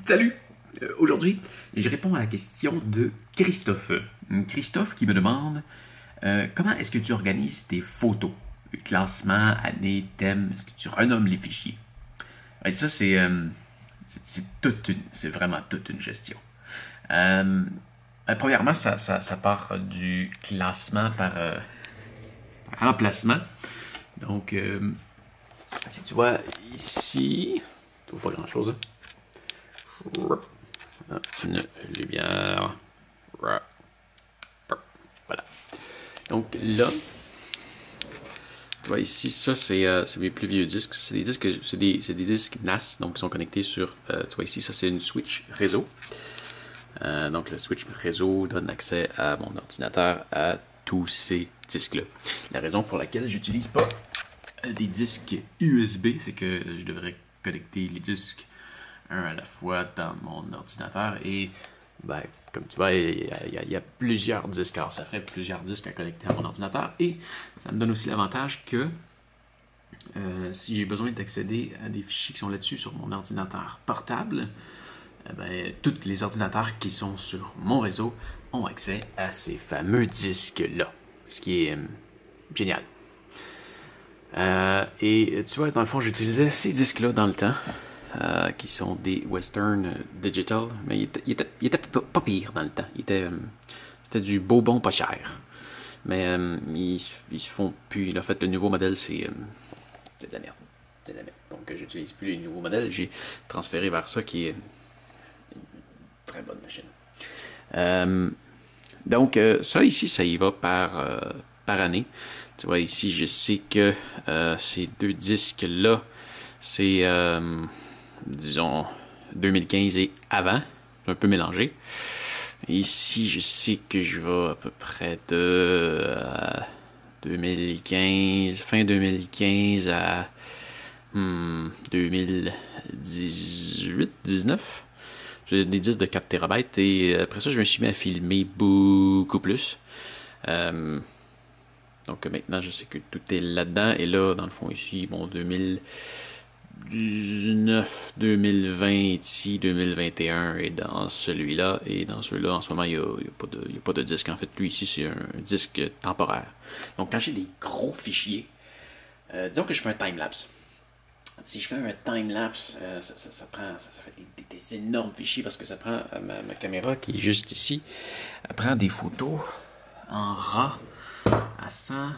Salut! Aujourd'hui, je réponds à la question de Christophe. Christophe qui me demande comment est-ce que tu organises tes photos? Classement, année, thème, est-ce que tu renommes les fichiers? Et ça, c'est vraiment toute une gestion. Premièrement, ça part du classement par emplacement. Donc, si tu vois ici, tu vois pas grand-chose. Une lumière. Voilà. Donc là, tu vois ici, ça c'est mes plus vieux disques. C'est des disques NAS, donc qui sont connectés sur. Tu vois ici, ça c'est une switch réseau. Donc le switch réseau donne accès à mon ordinateur à tous ces disques-là. La raison pour laquelle j'utilise pas des disques USB, c'est que je devrais connecter les disques un à la fois dans mon ordinateur et ben, comme tu vois, il y a plusieurs disques. Alors ça ferait plusieurs disques à connecter à mon ordinateur et ça me donne aussi l'avantage que si j'ai besoin d'accéder à des fichiers qui sont là-dessus sur mon ordinateur portable, ben, tous les ordinateurs qui sont sur mon réseau ont accès à ces fameux disques-là, ce qui est génial. Et tu vois, dans le fond, j'utilisais ces disques-là dans le temps, qui sont des Western Digital, mais il était pas pire dans le temps. C'était du beau bon pas cher. Mais ils se font plus. En fait, le nouveau modèle, c'est de la merde. C'est de la merde. Donc, j'utilise plus les nouveaux modèles. J'ai transféré vers ça qui est une très bonne machine. Donc, ça ici, ça y va par année. Tu vois, ici, je sais que ces deux disques-là, c'est, disons, 2015 et avant. Un peu mélangé. Ici, je sais que je vais à peu près de 2015, fin 2015 à 2018-19. J'ai des disques de 4 TB et après ça, je me suis mis à filmer beaucoup plus. Donc maintenant, je sais que tout est là-dedans. Et là, dans le fond, ici, bon, 2019, 2020 est ici, 2021 est dans celui-là. Et dans celui-là, en ce moment, il n'y a pas de disque. En fait, lui, ici, c'est un disque temporaire. Donc, quand j'ai des gros fichiers, disons que je fais un time-lapse. Si je fais un time-lapse, ça fait des énormes fichiers parce que ça prend ma caméra qui est juste ici. Elle prend des photos en RAW à 100.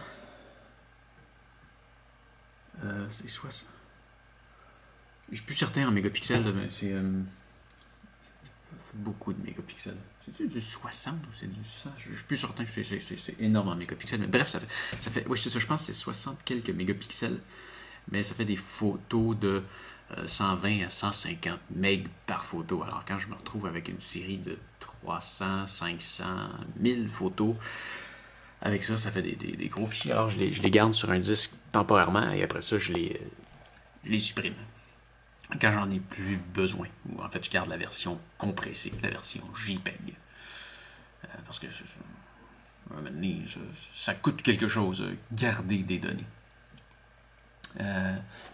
C'est 60. Je suis plus certain en mégapixels, mais c'est beaucoup de mégapixels. C'est du 60 ou c'est du 100? Je suis plus certain que c'est énorme en mégapixels. Mais bref, ça fait oui, c'est ça, je pense que c'est 60 quelques mégapixels. Mais ça fait des photos de 120 à 150 MB par photo. Alors quand je me retrouve avec une série de 300, 500, 1000 photos, avec ça, ça fait des gros fichiers. Alors je les garde sur un disque temporairement et après ça, je les supprime quand j'en ai plus besoin. Ou en fait, je garde la version compressée, la version JPEG. Parce que à un moment donné, ça coûte quelque chose, garder des données.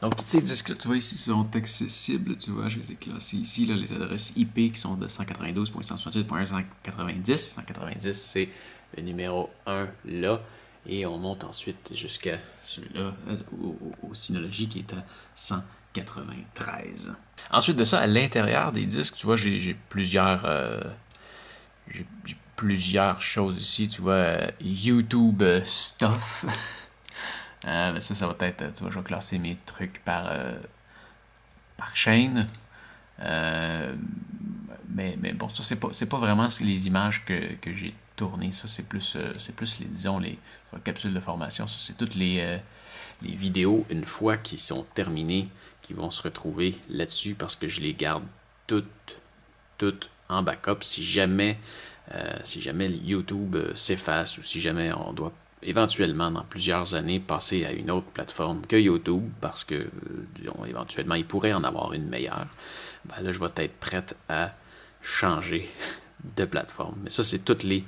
Donc, tous ces disques-là, tu vois, ici, sont accessibles. Tu vois, je les ai classés ici, là, les adresses IP qui sont de 192.168.190. 190, c'est le numéro 1 là. Et on monte ensuite jusqu'à celui-là, au Synology qui est à 193. Ensuite de ça, à l'intérieur des disques, tu vois, j'ai plusieurs choses ici. Tu vois, YouTube stuff. Ça va être, tu vois, je vais classer mes trucs par chaîne. Mais bon, ça, c'est pas vraiment les images que j'ai tournées. Ça, c'est plus les capsules de formation. Ça, c'est toutes les vidéos, une fois qu'ils sont terminés, qui vont se retrouver là-dessus parce que je les garde toutes en backup. Si jamais YouTube s'efface ou si jamais on doit éventuellement, dans plusieurs années, passer à une autre plateforme que YouTube, parce que, disons, éventuellement, il pourrait en avoir une meilleure, ben là, je vais être prête à changer de plateforme. Mais ça, c'est tous les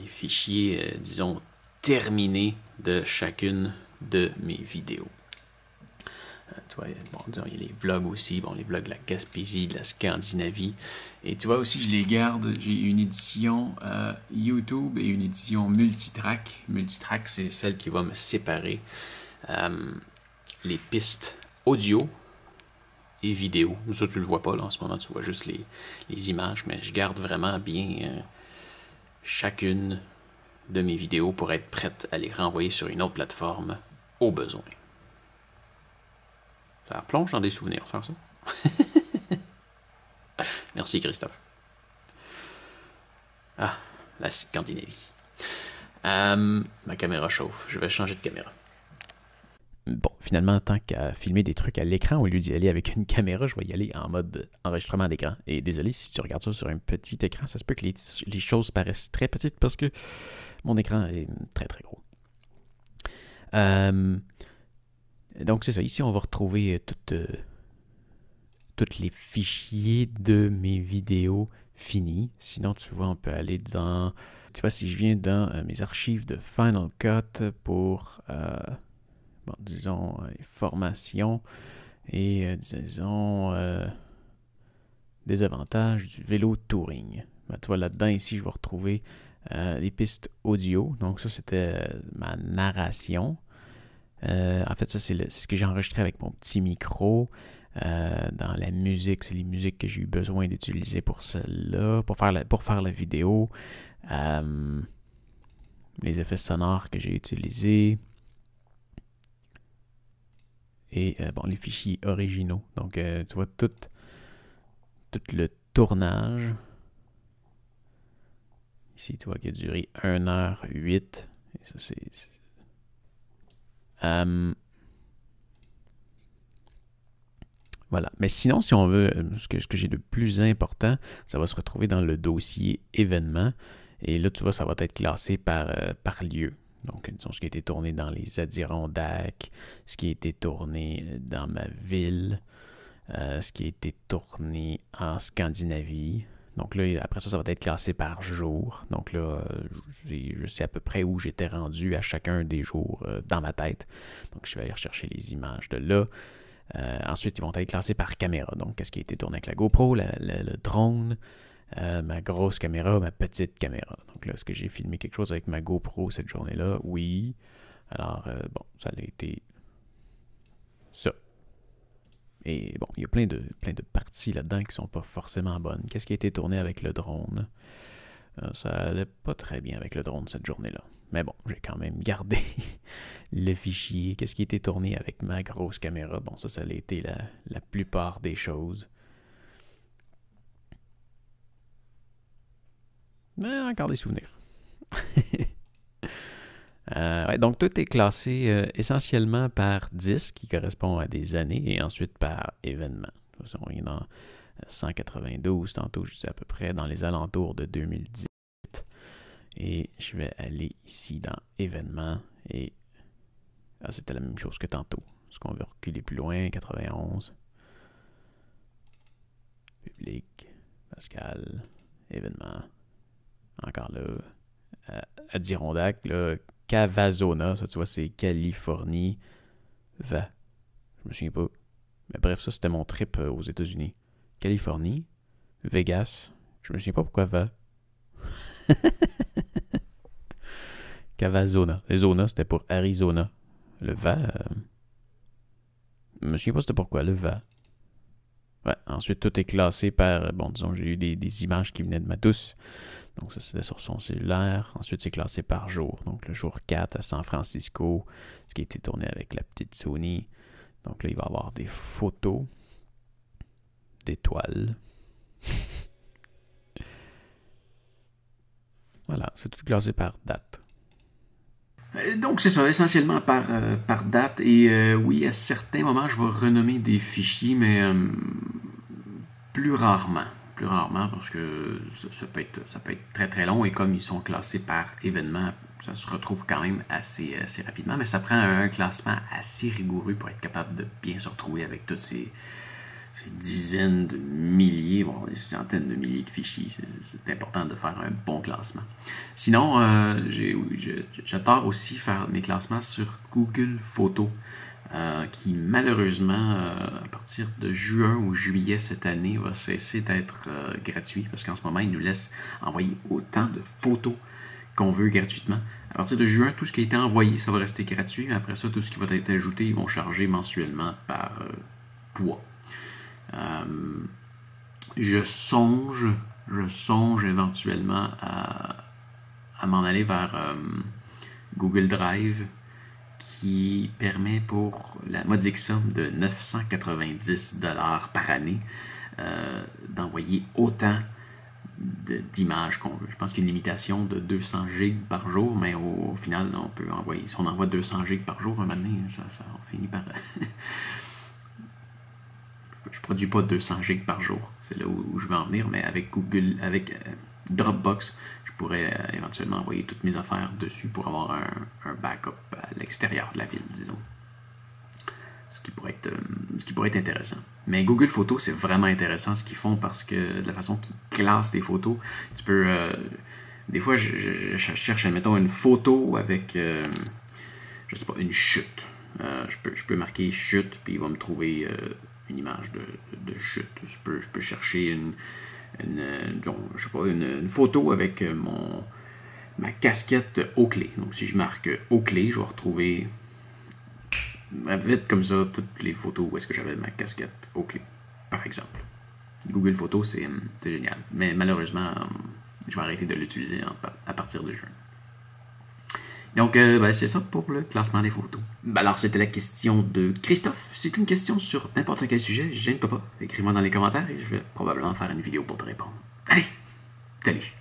fichiers, disons, terminés de chacune de mes vidéos. Tu vois, bon, disons, il y a les vlogs aussi, bon, les vlogs de la Gaspésie, de la Scandinavie. Et tu vois aussi, je les garde, j'ai une édition YouTube et une édition multitrack. Multitrack, c'est celle qui va me séparer les pistes audio et vidéo. Ça, tu le vois pas là en ce moment, tu vois juste les images, mais je garde vraiment bien chacune de mes vidéos pour être prête à les renvoyer sur une autre plateforme au besoin. Ça plonge dans des souvenirs, faire ça. Merci Christophe. Ah, la Scandinavie. Ma caméra chauffe, je vais changer de caméra. Bon, finalement, tant qu'à filmer des trucs à l'écran, au lieu d'y aller avec une caméra, je vais y aller en mode enregistrement d'écran. Et désolé, si tu regardes ça sur un petit écran, ça se peut que les choses paraissent très petites parce que mon écran est très très gros. Donc c'est ça, ici on va retrouver tous les fichiers de mes vidéos finis. Sinon, tu vois, on peut aller dans... Tu vois, si je viens dans mes archives de Final Cut pour... bon, disons, formations et, disons, des avantages du vélo touring. Ben, tu vois, là-dedans, ici, je vais retrouver les pistes audio. Donc, ça, c'était ma narration. En fait, ça, c'est ce que j'ai enregistré avec mon petit micro. Dans la musique, c'est les musiques que j'ai eu besoin d'utiliser pour celle-là, pour faire la vidéo. Les effets sonores que j'ai utilisés. Et bon, les fichiers originaux. Donc, tu vois, tout le tournage. Ici, tu vois qu'il a duré 1h08. Et ça, c'est... Voilà. Mais sinon, si on veut, ce que j'ai de plus important, ça va se retrouver dans le dossier événements. Et là, tu vois, ça va être classé par lieu. Donc, disons, ce qui a été tourné dans les Adirondacks, ce qui a été tourné dans ma ville, ce qui a été tourné en Scandinavie. Donc là, après ça, ça va être classé par jour. Donc là, je sais à peu près où j'étais rendu à chacun des jours dans ma tête. Donc, je vais aller rechercher les images de là. Ensuite, ils vont être classés par caméra. Donc, qu'est-ce qui a été tourné avec la GoPro, le drone, ma grosse caméra, ma petite caméra. Donc là, est-ce que j'ai filmé quelque chose avec ma GoPro cette journée-là? Oui. Alors, bon, ça a été ça. Et bon, il y a plein de parties là-dedans qui sont pas forcément bonnes. Qu'est-ce qui a été tourné avec le drone? Ça allait pas très bien avec le drone cette journée-là. Mais bon, j'ai quand même gardé le fichier. Qu'est-ce qui a été tourné avec ma grosse caméra? Bon, ça a été la plupart des choses. Mais encore des souvenirs. Ouais, donc tout est classé essentiellement par disque, qui correspond à des années, et ensuite par événement. De toute façon, on est dans 192, tantôt je disais à peu près dans les alentours de 2010. Et je vais aller ici dans événements, et c'était la même chose que tantôt. Est-ce qu'on veut reculer plus loin? 91. Public. Pascal. Événement. Encore là. Adirondack. Là. Cavazona. Ça, tu vois, c'est Californie. Va. Je me souviens pas. Mais bref, ça, c'était mon trip aux États-Unis. Californie. Vegas. Je me souviens pas pourquoi va. Cavazona. Les Zona, c'était pour Arizona. Le va. Je me souviens pas c'était pourquoi. Le va. Ouais, ensuite, tout est classé par... Bon, disons, j'ai eu des images qui venaient de ma douce. Donc, ça, c'était sur son cellulaire. Ensuite, c'est classé par jour. Donc, le jour 4 à San Francisco, ce qui a été tourné avec la petite Sony. Donc, là, il va y avoir des photos d'étoiles. Voilà, c'est tout classé par date. Donc, c'est ça, essentiellement par date. Et oui, à certains moments, je vais renommer des fichiers, mais plus rarement. Plus rarement, parce que ça peut être très très long. Et comme ils sont classés par événement, ça se retrouve quand même assez rapidement. Mais ça prend un classement assez rigoureux pour être capable de bien se retrouver avec tous ces dizaines de milliers, voire des centaines de milliers de fichiers. C'est important de faire un bon classement. Sinon, j'adore aussi faire mes classements sur Google Photos. qui malheureusement, à partir de juin ou juillet cette année, va cesser d'être gratuit, parce qu'en ce moment, il nous laisse envoyer autant de photos qu'on veut gratuitement. À partir de juin, tout ce qui a été envoyé, ça va rester gratuit, mais après ça, tout ce qui va être ajouté, ils vont charger mensuellement par poids. Je songe éventuellement à m'en aller vers Google Drive, qui permet pour la modique somme de 990$ par année d'envoyer autant d'images qu'on veut. Je pense qu'il y a une limitation de 200 GB par jour, mais au final, on peut envoyer, si on envoie 200 GB par jour, un moment donné, on finit par... Je produis pas 200 GB par jour, c'est là où je veux en venir, mais avec Google, avec Dropbox, je pourrais éventuellement envoyer toutes mes affaires dessus pour avoir un backup à l'extérieur de la ville, disons. Ce qui pourrait être intéressant. Mais Google Photos, c'est vraiment intéressant ce qu'ils font, parce que de la façon qu'ils classent tes photos, tu peux... des fois, je cherche, admettons, une photo avec, je sais pas, une chute. Je peux marquer chute, puis il va me trouver une image de chute. Je peux chercher une photo avec ma casquette Oakley. Donc, si je marque Oakley, je vais retrouver vite comme ça toutes les photos où est-ce que j'avais ma casquette Oakley, par exemple. Google Photos, c'est génial. Mais malheureusement, je vais arrêter de l'utiliser à partir de juin. Donc, c'est ça pour le classement des photos. Alors, c'était la question de Christophe. Si tu as une question sur n'importe quel sujet, gêne-toi pas. Écris-moi dans les commentaires et je vais probablement faire une vidéo pour te répondre. Allez, salut!